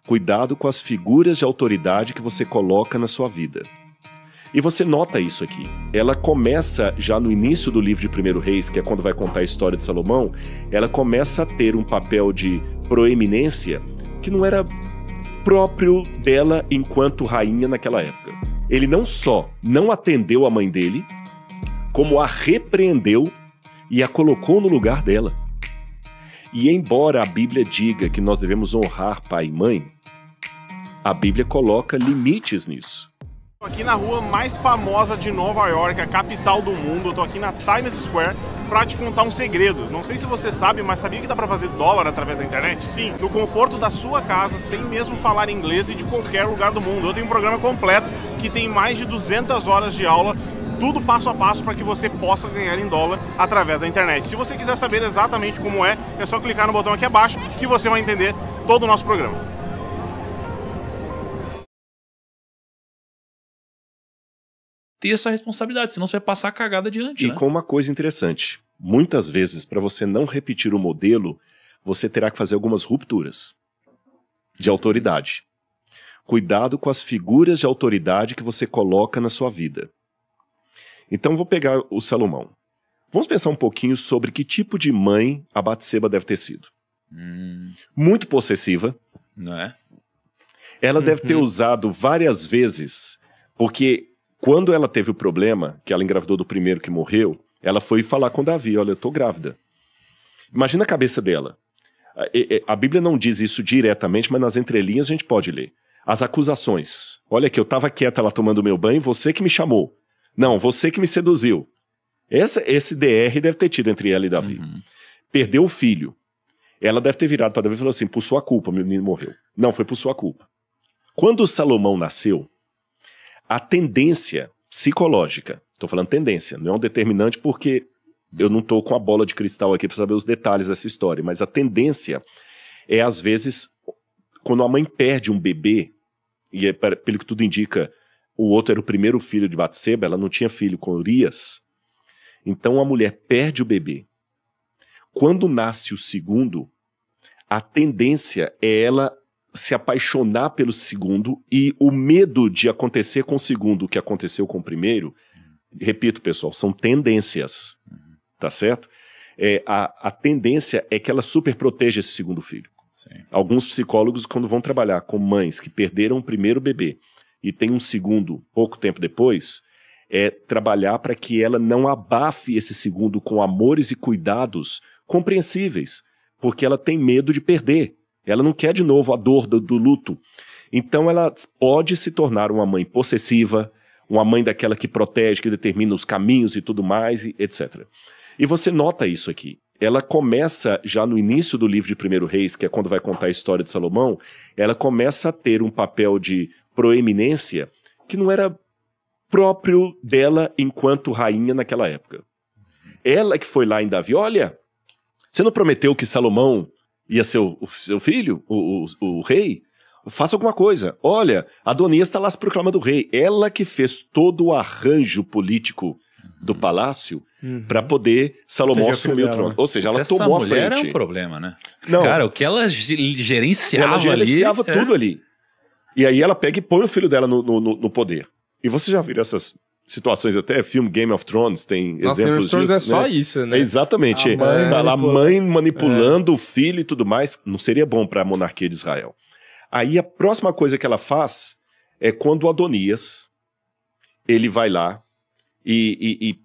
Cuidado com as figuras de autoridade que você coloca na sua vida. E você nota isso aqui. Ela começa, já no início do livro de 1 Reis, que é quando vai contar a história de Salomão, ela começa a ter um papel de proeminência que não era próprio dela enquanto rainha naquela época. Ele não só não atendeu a mãe dele, como a repreendeu e a colocou no lugar dela. E embora a Bíblia diga que nós devemos honrar pai e mãe, a Bíblia coloca limites nisso. Estou aqui na rua mais famosa de Nova York, a capital do mundo. Eu tô aqui na Times Square para te contar um segredo. Não sei se você sabe, mas sabia que dá para fazer dólar através da internet? Sim, no conforto da sua casa, sem mesmo falar inglês e de qualquer lugar do mundo. Eu tenho um programa completo que tem mais de 200 horas de aula, tudo passo a passo para que você possa ganhar em dólar através da internet. Se você quiser saber exatamente como é só clicar no botão aqui abaixo que você vai entender todo o nosso programa. Ter essa responsabilidade, senão você vai passar a cagada adiante, né? E com uma coisa interessante, muitas vezes, para você não repetir o modelo, você terá que fazer algumas rupturas de autoridade. Cuidado com as figuras de autoridade que você coloca na sua vida. Então, vou pegar o Salomão. Vamos pensar um pouquinho sobre que tipo de mãe a Batseba deve ter sido. Muito possessiva. Não é? Ela deve ter usado várias vezes, porque quando ela teve o problema, que ela engravidou do primeiro que morreu, ela foi falar com Davi, olha, eu tô grávida. Imagina a cabeça dela. A Bíblia não diz isso diretamente, mas nas entrelinhas a gente pode ler. As acusações. Olha que eu tava quieta lá tomando meu banho, você que me chamou. Não, você que me seduziu. Esse DR deve ter tido entre ela e Davi. Perdeu o filho. Ela deve ter virado para Davi e falou assim, por sua culpa, meu menino morreu. Não, foi por sua culpa. Quando Salomão nasceu, a tendência psicológica, estou falando tendência, não é um determinante porque eu não estou com a bola de cristal aqui para saber os detalhes dessa história, mas a tendência é, às vezes, quando a mãe perde um bebê, e pelo que tudo indica, o outro era o primeiro filho de Batseba, ela não tinha filho com Urias, então a mulher perde o bebê. Quando nasce o segundo, a tendência é ela se apaixonar pelo segundo e o medo de acontecer com o segundo o que aconteceu com o primeiro, repito pessoal, são tendências, tá certo? A tendência é que ela super proteja esse segundo filho. Sim. Alguns psicólogos, quando vão trabalhar com mães que perderam o primeiro bebê e tem um segundo pouco tempo depois, é trabalhar para que ela não abafe esse segundo com amores e cuidados compreensíveis, porque ela tem medo de perder. Ela não quer de novo a dor do luto. Então ela pode se tornar uma mãe possessiva, uma mãe daquela que protege, que determina os caminhos e tudo mais, e etc. E você nota isso aqui. Ela começa, já no início do livro de 1 Reis, que é quando vai contar a história de Salomão, ela começa a ter um papel de proeminência que não era próprio dela enquanto rainha naquela época. Ela que foi lá em Davi, olha, você não prometeu que Salomão ia ser o seu filho, o rei? Faça alguma coisa. Olha, Adonias está lá se proclamando rei. Ela que fez todo o arranjo político do palácio para poder Salomão assumir o trono. Ou seja, ela tomou a frente. Essa mulher é um problema, né? Não. Cara, o que ela gerenciava ali... Ela gerenciava tudo ali. E aí ela pega e põe o filho dela no poder. E você já viu essas situações, até filme Game of Thrones tem Nossa, exemplos Game of Thrones disso, é só né? isso, né? Exatamente. Tá lá a mãe manipulando o filho e tudo mais. Não seria bom para a monarquia de Israel. Aí a próxima coisa que ela faz é quando o Adonias, ele vai lá e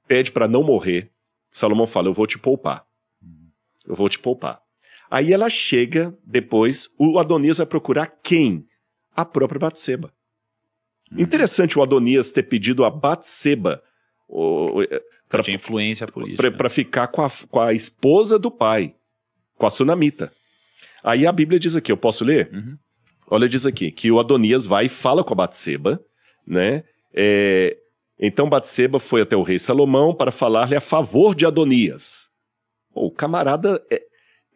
pede para não morrer. Salomão fala, eu vou te poupar. Eu vou te poupar. Aí ela chega, depois, o Adonias vai procurar quem? A própria Batseba. Interessante o Adonias ter pedido a Batseba para tinha influência política. Para ficar com a esposa do pai, com a sunamita. Aí a Bíblia diz aqui, eu posso ler? Olha, diz aqui, que o Adonias vai e fala com a Batseba, né? Então Batseba foi até o rei Salomão para falar-lhe a favor de Adonias. O camarada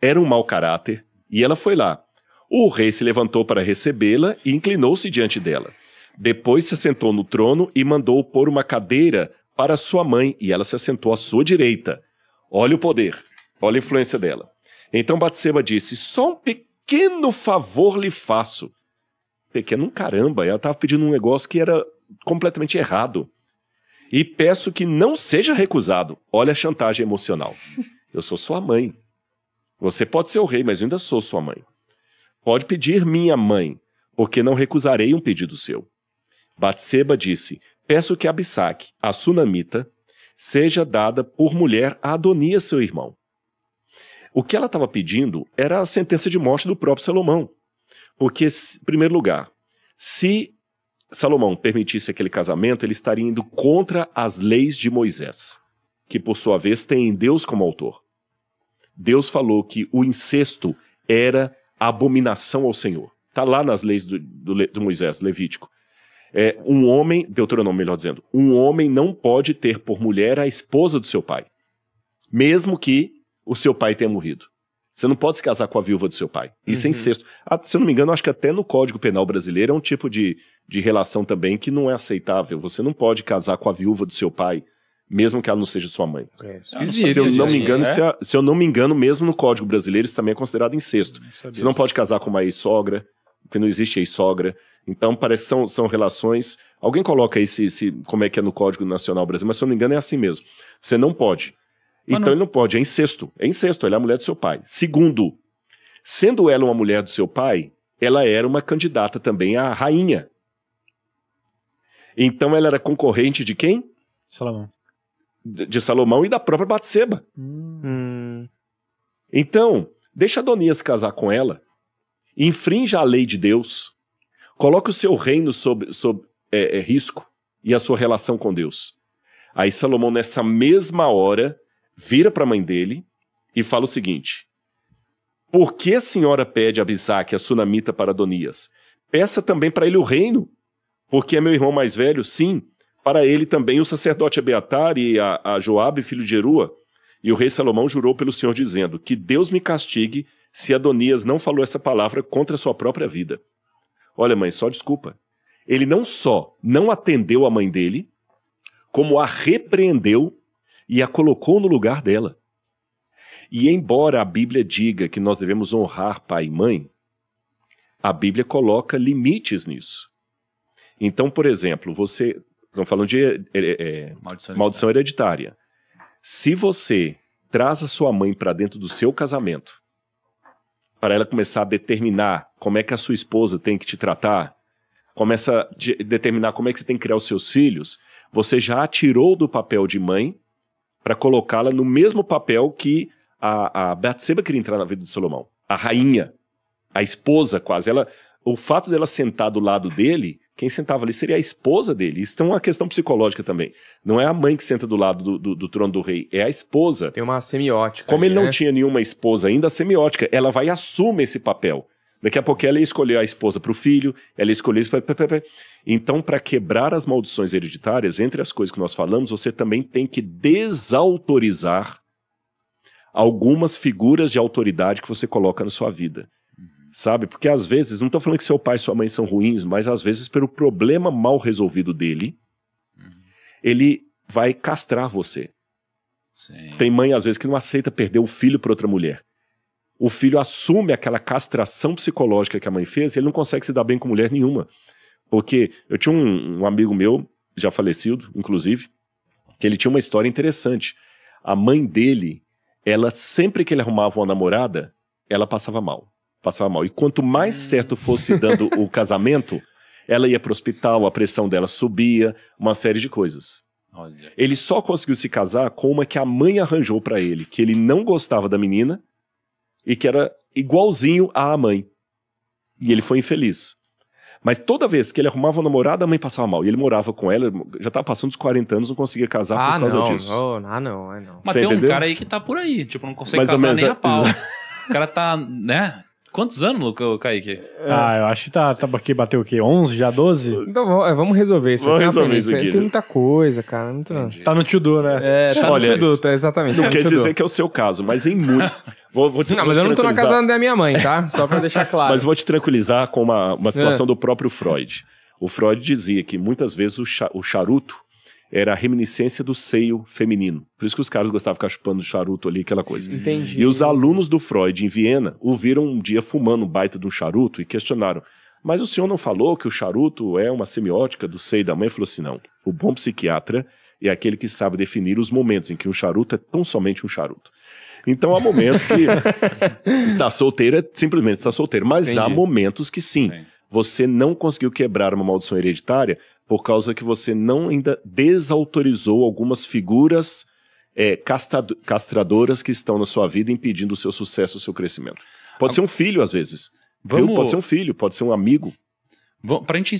era um mau caráter e ela foi lá. O rei se levantou para recebê-la e inclinou-se diante dela. Depois se assentou no trono e mandou pôr uma cadeira para sua mãe, e ela se assentou à sua direita. Olha o poder, olha a influência dela. Então Batseba disse, pequeno favor lhe faço. Pequeno um caramba, ela estava pedindo um negócio que era completamente errado. E peço que não seja recusado. Olha a chantagem emocional. Eu sou sua mãe. Você pode ser o rei, mas eu ainda sou sua mãe. Pode pedir minha mãe, porque não recusarei um pedido seu. Batseba disse, peço que Abissaque, a sunamita, seja dada por mulher a Adonias, seu irmão. O que ela estava pedindo era a sentença de morte do próprio Salomão. Porque, em primeiro lugar, se Salomão permitisse aquele casamento, ele estaria indo contra as leis de Moisés, que por sua vez tem Deus como autor. Deus falou que o incesto era abominação ao Senhor. Está lá nas leis do Moisés, Levítico. Um homem, Deuteronômio melhor dizendo, um homem não pode ter por mulher a esposa do seu pai, mesmo que o seu pai tenha morrido. Você não pode se casar com a viúva do seu pai. Isso é incesto. Se eu não me engano, acho que até no Código Penal brasileiro é um tipo de relação também que não é aceitável. Você não pode casar com a viúva do seu pai, mesmo que ela não seja sua mãe. Se eu não me engano, mesmo no Código brasileiro, isso também é considerado incesto. Você não pode casar com uma ex-sogra, porque não existe ex-sogra. Então, parece que são relações... Alguém coloca aí como é que é no Código Nacional Brasileiro, mas se eu não me engano é assim mesmo. Você não pode. Então ele não pode, é incesto, ela é a mulher do seu pai. Segundo, sendo ela uma mulher do seu pai, ela era uma candidata também à rainha. Então ela era concorrente de quem? Salomão. De Salomão e da própria Batseba. Então, deixa Adonias casar com ela, infrinja a lei de Deus, coloque o seu reino sob risco e a sua relação com Deus. Aí Salomão, nessa mesma hora, vira para a mãe dele e fala o seguinte, por que a senhora pede a Abissaque, a sunamita, para Adonias? Peça também para ele o reino, porque é meu irmão mais velho, sim, para ele também o sacerdote Abiatar e a Joabe, filho de Jerua. E o rei Salomão jurou pelo Senhor, dizendo, que Deus me castigue se Adonias não falou essa palavra contra a sua própria vida. Olha, mãe, só desculpa. Ele não só não atendeu a mãe dele, como a repreendeu e a colocou no lugar dela. E embora a Bíblia diga que nós devemos honrar pai e mãe, a Bíblia coloca limites nisso. Então, por exemplo, estamos falando de maldição hereditária. Se você traz a sua mãe para dentro do seu casamento, para ela começar a determinar como é que a sua esposa tem que te tratar, começa a determinar como é que você tem que criar os seus filhos, você já a tirou do papel de mãe para colocá-la no mesmo papel que a Batseba queria entrar na vida de Salomão. A rainha, a esposa quase. O fato dela sentar do lado dele, quem sentava ali seria a esposa dele. Isso é uma questão psicológica também. Não é a mãe que senta do lado do trono do rei, é a esposa. Tem uma semiótica. Como ele não tinha nenhuma esposa ainda, a semiótica, ela vai e assume esse papel. Daqui a pouco ela ia escolher a esposa para o filho, ela ia escolher isso para... Então, para quebrar as maldições hereditárias, entre as coisas que nós falamos, você também tem que desautorizar algumas figuras de autoridade que você coloca na sua vida. Sabe? Porque às vezes, não estou falando que seu pai e sua mãe são ruins, mas às vezes pelo problema mal resolvido dele, ele vai castrar você. Sim. Tem mãe às vezes que não aceita perder o filho para outra mulher. O filho assume aquela castração psicológica que a mãe fez e ele não consegue se dar bem com mulher nenhuma. Porque eu tinha um amigo meu, já falecido, inclusive, que ele tinha uma história interessante. A mãe dele, ela sempre que ele arrumava uma namorada, ela passava mal. E quanto mais certo fosse dando o casamento, ela ia para o hospital, a pressão dela subia, uma série de coisas. Olha. Ele só conseguiu se casar com uma que a mãe arranjou para ele, que ele não gostava da menina, e que era igualzinho à mãe. E ele foi infeliz. Mas toda vez que ele arrumava uma namorada, a mãe passava mal. E ele morava com ela, já estava passando dos 40 anos, não conseguia casar por causa disso. Não. Mas você tem entendeu? Um cara aí que tá por aí, tipo, não consegue Mais ou casar menos, nem a pau. O cara tá, né? Quantos anos, Kaique? Eu acho que tá aqui, bateu o quê? 11, já 12? Então vamos resolver isso. Vamos resolver isso aqui. Tem muita coisa, cara. Tá no to-do, né? Tá Olha, no to-do, exatamente. Não quer dizer que é o seu caso, mas em muito... Mas eu não tô na casa da minha mãe, tá? Só pra deixar claro. Mas vou te tranquilizar com uma situação do próprio Freud. O Freud dizia que muitas vezes o charuto era a reminiscência do seio feminino. Por isso que os caras gostavam de ficar chupando charuto ali, aquela coisa. Entendi. E os alunos do Freud em Viena o viram um dia fumando um baita de um charuto e questionaram: mas o senhor não falou que o charuto é uma semiótica do seio da mãe? Ele falou assim: não, o bom psiquiatra é aquele que sabe definir os momentos em que um charuto é tão somente um charuto. Então há momentos que estar solteiro é simplesmente estar solteiro, mas há momentos que sim, você não conseguiu quebrar uma maldição hereditária por causa que você não ainda desautorizou algumas figuras castradoras que estão na sua vida impedindo o seu sucesso, o seu crescimento. Pode ser um filho às vezes, pode ser um filho, pode ser um amigo. Pra gente